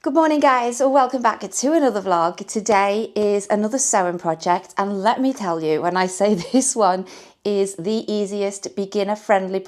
Good morning guys, welcome back to another vlog. Today is another sewing project, and let me tell you, when I say this one is the easiest beginner friendly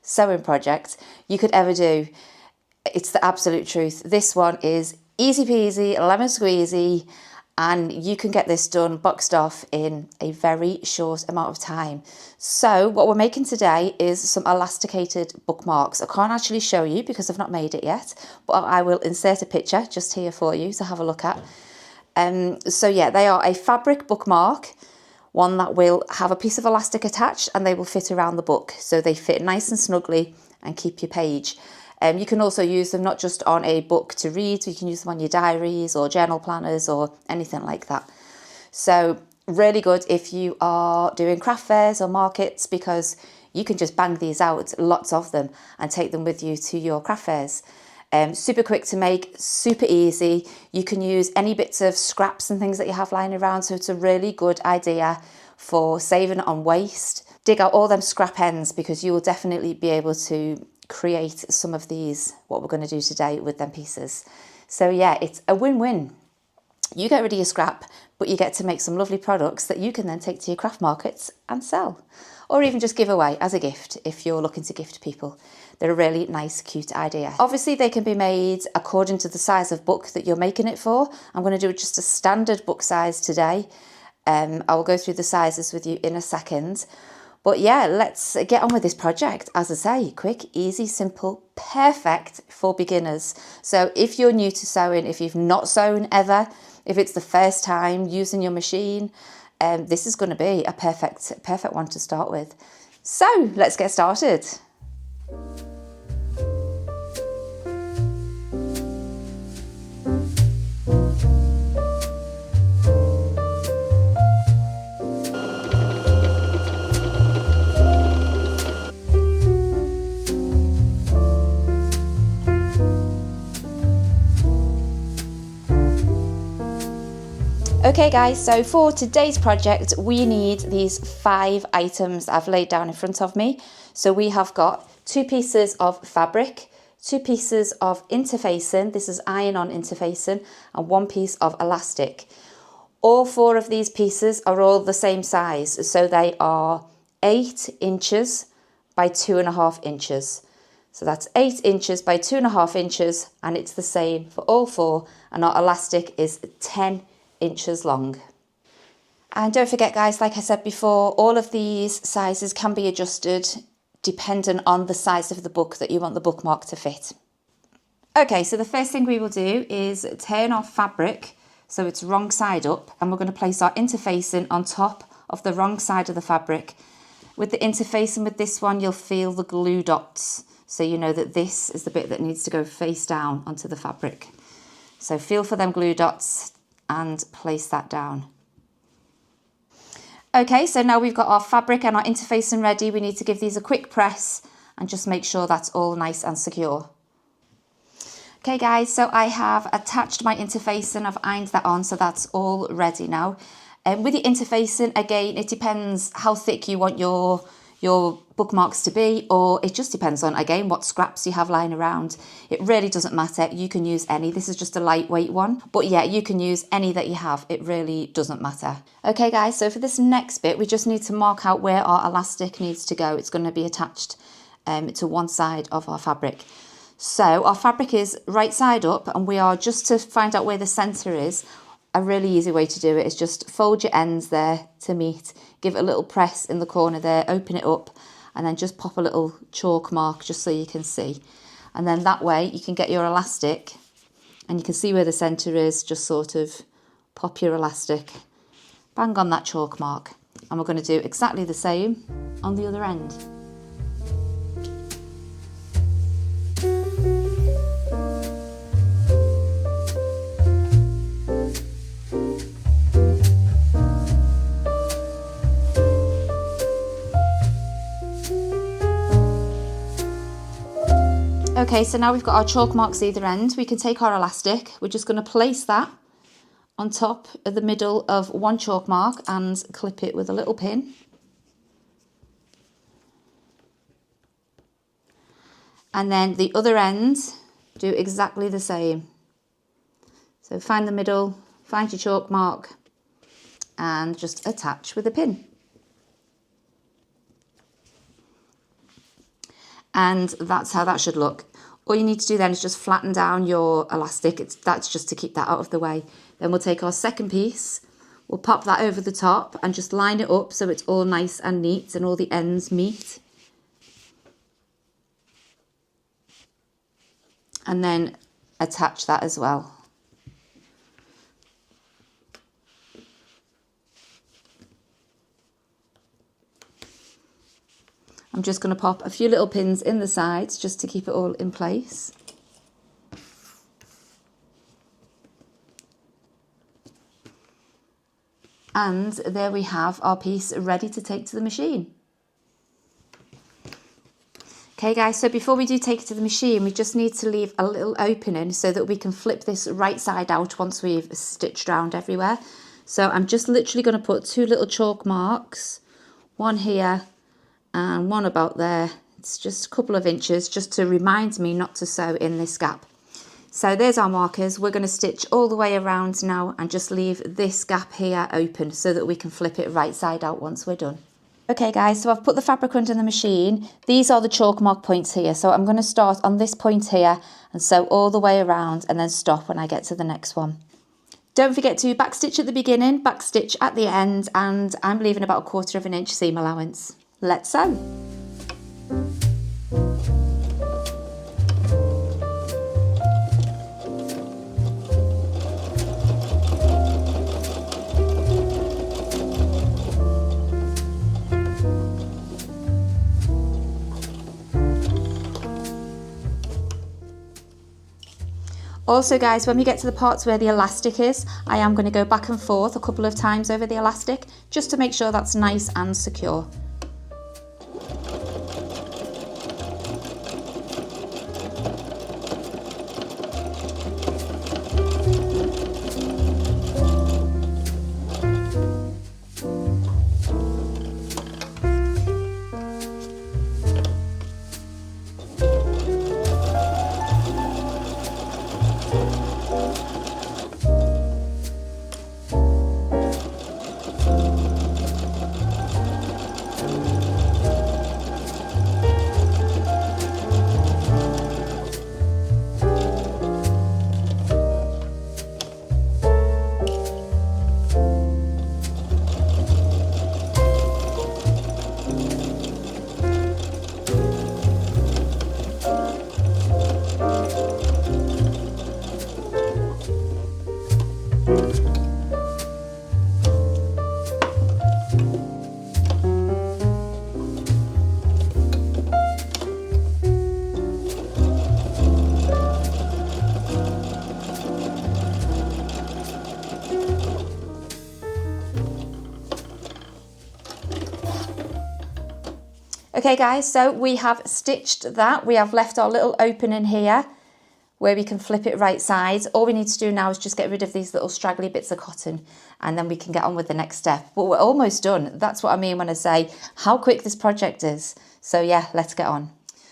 sewing project you could ever do, it's the absolute truth. This one is easy peasy, lemon squeezy, and you can get this done, boxed off in a very short amount of time. So what we're making today is some elasticated bookmarks. I can't actually show you because I've not made it yet, but I will insert a picture just here for you to have a look at. So yeah, they are a fabric bookmark, one that will have a piece of elastic attached and they will fit around the book. So they fit nice and snugly and keep your page. You can also use them not just on a book to read, you can use them on your diaries or journal planners or anything like that. So really good if you are doing craft fairs or markets, because you can just bang these out, lots of them, and take them with you to your craft fairs. Super quick to make, super easy. You can use any bits of scraps and things that you have lying around, so it's a really good idea for saving on waste. Dig out all them scrap ends because you will definitely be able to create some of these, what we're going to do today, with them pieces. So yeah, it's a win-win. You get rid of your scrap, but you get to make some lovely products that you can then take to your craft markets and sell, or even just give away as a gift if you're looking to gift people. They're a really nice, cute idea. Obviously they can be made according to the size of book that you're making it for. I'm going to do just a standard book size today. I will go through the sizes with you in a second. But yeah, let's get on with this project. As I say, quick, easy, simple, perfect for beginners. So if you're new to sewing, if you've not sewn ever, if it's the first time using your machine, this is going to be a perfect one to start with. So let's get started. Okay guys, so for today's project we need these 5 items I've laid down in front of me. So we have got 2 pieces of fabric, 2 pieces of interfacing, this is iron-on interfacing, and 1 piece of elastic. All 4 of these pieces are all the same size, so they are 8 inches by 2.5 inches. So that's 8 inches by 2.5 inches, and it's the same for all 4, and our elastic is 10 inches long. And don't forget guys, like I said before, all of these sizes can be adjusted depending on the size of the book that you want the bookmark to fit. Okay, so the first thing we will do is turn our fabric so it's wrong side up, and we're going to place our interfacing on top of the wrong side of the fabric. With the interfacing with this one, you'll feel the glue dots, so you know that this is the bit that needs to go face down onto the fabric. So feel for them glue dots and place that down. Okay, so now we've got our fabric and our interfacing ready. We need to give these a quick press and just make sure that's all nice and secure. Okay guys, so I have attached my interfacing, I've ironed that on, so that's all ready now. With the interfacing, again, it depends how thick you want your bookmarks to be, or it just depends on, again, what scraps you have lying around. It really doesn't matter, you can use any. This is just a lightweight one, but yeah, you can use any that you have, it really doesn't matter. Okay guys, so for this next bit we just need to mark out where our elastic needs to go. It's going to be attached to one side of our fabric. So our fabric is right side up, and we are, just to find out where the center is, a really easy way to do it is just fold your ends there to meet, give it a little press in the corner there, open it up, and then just pop a little chalk mark just so you can see. And then that way you can get your elastic and you can see where the center is. Just sort of pop your elastic, bang on that chalk mark, and we're going to do exactly the same on the other end. Okay, so now we've got our chalk marks either end. We can take our elastic, we're just going to place that on top of the middle of one chalk mark and clip it with a little pin. And then the other end, do exactly the same. So find the middle, find your chalk mark and just attach with a pin. And that's how that should look. All you need to do then is just flatten down your elastic. That's just to keep that out of the way. Then we'll take our second piece, we'll pop that over the top and just line it up so it's all nice and neat and all the ends meet. And then attach that as well. I'm just going to pop a few little pins in the sides just to keep it all in place. And there we have our piece ready to take to the machine. Okay guys, so before we do take it to the machine, we just need to leave a little opening so that we can flip this right side out once we've stitched around everywhere. So I'm just literally going to put 2 little chalk marks, one here and one about there. It's just a couple of inches just to remind me not to sew in this gap. So there's our markers. We're going to stitch all the way around now and just leave this gap here open so that we can flip it right side out once we're done. Okay guys, so I've put the fabric under the machine. These are the chalk mark points here. So I'm going to start on this point here and sew all the way around and then stop when I get to the next one. Don't forget to backstitch at the beginning, backstitch at the end, and I'm leaving about 1/4 of an inch seam allowance. Let's sew. Also guys, when we get to the parts where the elastic is, I am going to go back and forth a couple of times over the elastic just to make sure that's nice and secure. Okay guys, so we have stitched that. We have left our little opening here where we can flip it right sides. All we need to do now is just get rid of these little straggly bits of cotton and then we can get on with the next step. But we're almost done. That's what I mean when I say how quick this project is. So yeah, let's get on.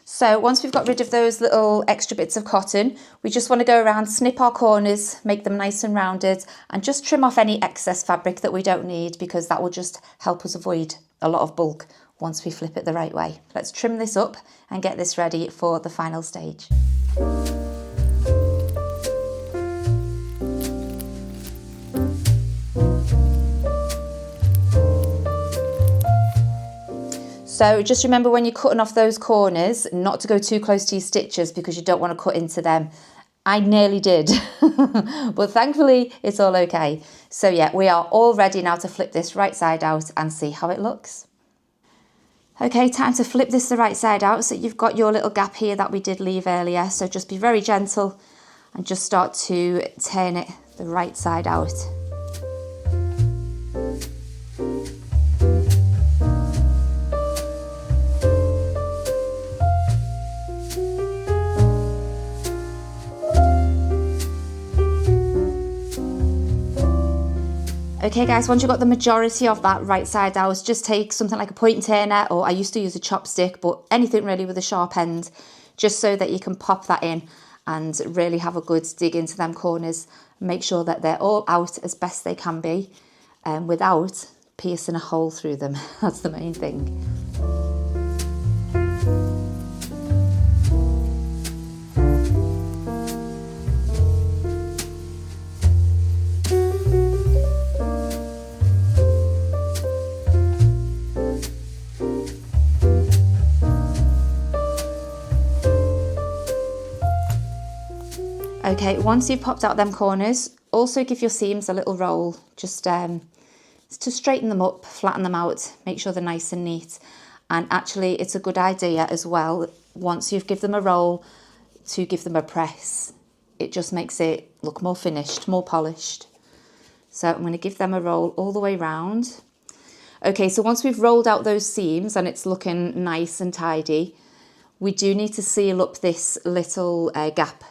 So once we've got rid of those little extra bits of cotton, we just want to go around, snip our corners, make them nice and rounded, and just trim off any excess fabric that we don't need, because that will just help us avoid a lot of bulk once we flip it the right way. Let's trim this up and get this ready for the final stage. So just remember when you're cutting off those corners, not to go too close to your stitches because you don't want to cut into them. I nearly did, but thankfully it's all okay. So yeah, we are all ready now to flip this right side out and see how it looks. Okay, time to flip this the right side out. So you've got your little gap here that we did leave earlier. So just be very gentle and just start to turn it the right side out. Okay guys, once you've got the majority of that right side out, just take something like a point turner, or I used to use a chopstick, but anything really with a sharp end, just so that you can pop that in. and really have a good dig into them corners. Make sure that they're all out as best they can be, without piercing a hole through them. That's the main thing. Okay, once you've popped out them corners, also give your seams a little roll, just to straighten them up, flatten them out, make sure they're nice and neat. And actually, it's a good idea as well, once you've given them a roll, to give them a press. It just makes it look more finished, more polished. So I'm going to give them a roll all the way round. Okay, so once we've rolled out those seams and it's looking nice and tidy, we do need to seal up this little gap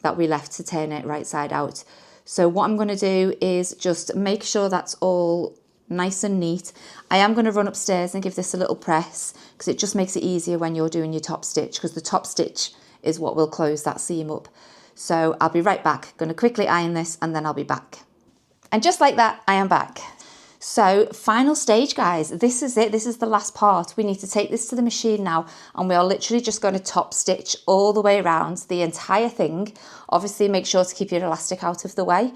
that we left to turn it right side out. So what I'm going to do is just make sure that's all nice and neat. I am going to run upstairs and give this a little press, because it just makes it easier when you're doing your top stitch, because the top stitch is what will close that seam up. So I'll be right back. Going to quickly iron this and then I'll be back. And just like that, I am back. So final stage, guys, this is it. This is the last part. We need to take this to the machine now, and we are literally just going to top stitch all the way around the entire thing. Obviously, make sure to keep your elastic out of the way.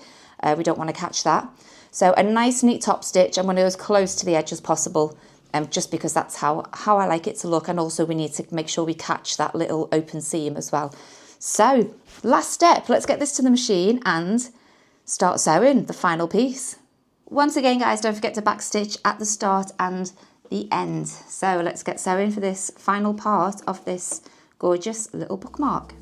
We don't want to catch that. So a nice neat top stitch. I'm going to go as close to the edge as possible, just because that's how I like it to look. And also we need to make sure we catch that little open seam as well. So last step, let's get this to the machine and start sewing the final piece. Once again, guys, don't forget to backstitch at the start and the end. So let's get sewing for this final part of this gorgeous little bookmark.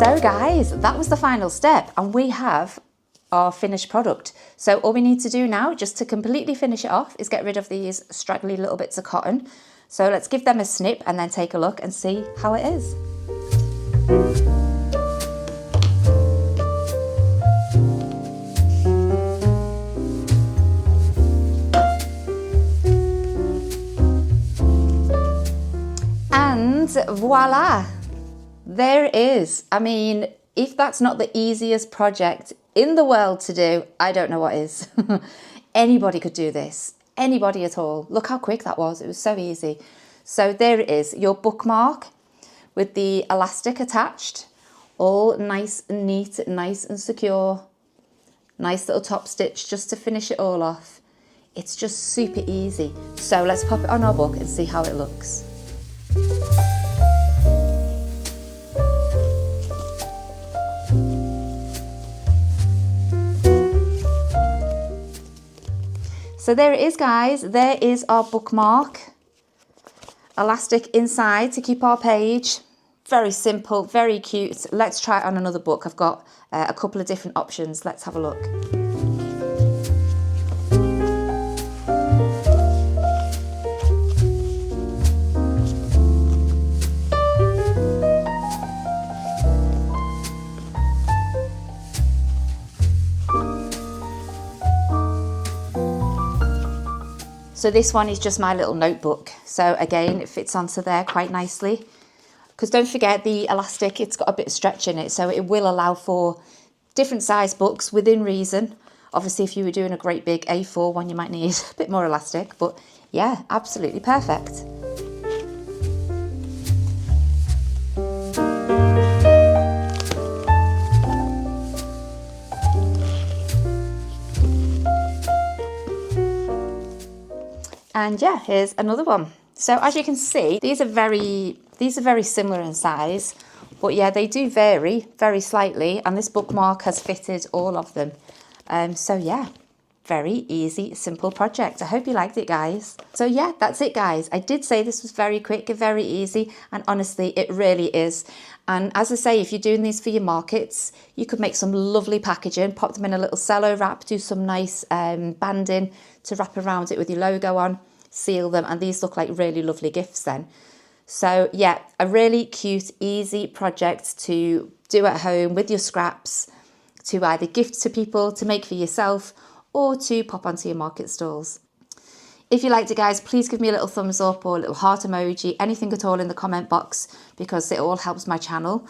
So guys, that was the final step, and we have our finished product. So all we need to do now, just to completely finish it off, is get rid of these straggly little bits of cotton. So let's give them a snip and then take a look and see how it is. And voila! There it is. I mean, if that's not the easiest project in the world to do, I don't know what is. Anybody could do this. Anybody at all. Look how quick that was. It was so easy. So there it is, your bookmark with the elastic attached. All nice and neat, nice and secure. Nice little top stitch just to finish it all off. It's just super easy. So let's pop it on our book and see how it looks. So there it is, guys. There is our bookmark. Elastic inside to keep our page. Very simple, very cute. Let's try it on another book. I've got a couple of different options. Let's have a look. So this one is just my little notebook. So again, it fits onto there quite nicely. Because don't forget the elastic, it's got a bit of stretch in it. So it will allow for different size books within reason. Obviously, if you were doing a great big A4 one, you might need a bit more elastic. But yeah, absolutely perfect. And yeah, here's another one. So as you can see, these are very similar in size, but yeah, they do vary very slightly, and this bookmark has fitted all of them. So yeah, very easy, simple project. I hope you liked it, guys. So yeah, that's it, guys. I did say this was very quick and very easy, and honestly, it really is. And as I say, if you're doing these for your markets, you could make some lovely packaging, pop them in a little cello wrap, do some nice banding to wrap around it with your logo on, seal them, and these look like really lovely gifts then. So yeah, a really cute, easy project to do at home with your scraps, to either gift to people, to make for yourself, or to pop onto your market stalls. If you liked it, guys, please give me a little thumbs up or a little heart emoji, anything at all in the comment box, because it all helps my channel.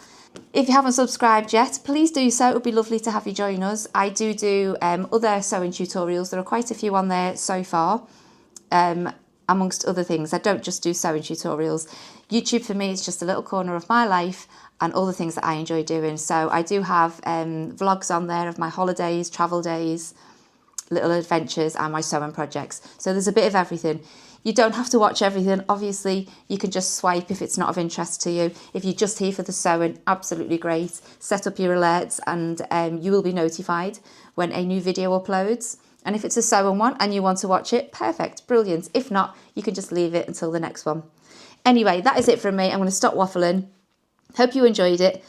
If you haven't subscribed yet, please do so. It would be lovely to have you join us. I do other sewing tutorials. There are quite a few on there so far, amongst other things. I don't just do sewing tutorials. YouTube for me is just a little corner of my life and all the things that I enjoy doing. So I do have vlogs on there of my holidays, travel days, little adventures, and my sewing projects. So there's a bit of everything. You don't have to watch everything. Obviously, you can just swipe if it's not of interest to you. If you're just here for the sewing, absolutely great. Set up your alerts and you will be notified when a new video uploads. And if it's a sewing one and you want to watch it, perfect, brilliant. If not, you can just leave it until the next one. Anyway, that is it from me. I'm going to stop waffling. Hope you enjoyed it.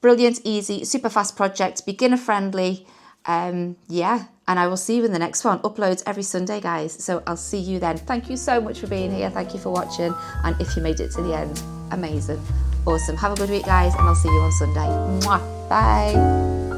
Brilliant, easy, super fast project, beginner friendly. Yeah, and I will see you in the next one. Uploads every Sunday, guys. So I'll see you then. Thank you so much for being here. Thank you for watching. And if you made it to the end, amazing. Awesome. Have a good week, guys, and I'll see you on Sunday. Mwah. Bye.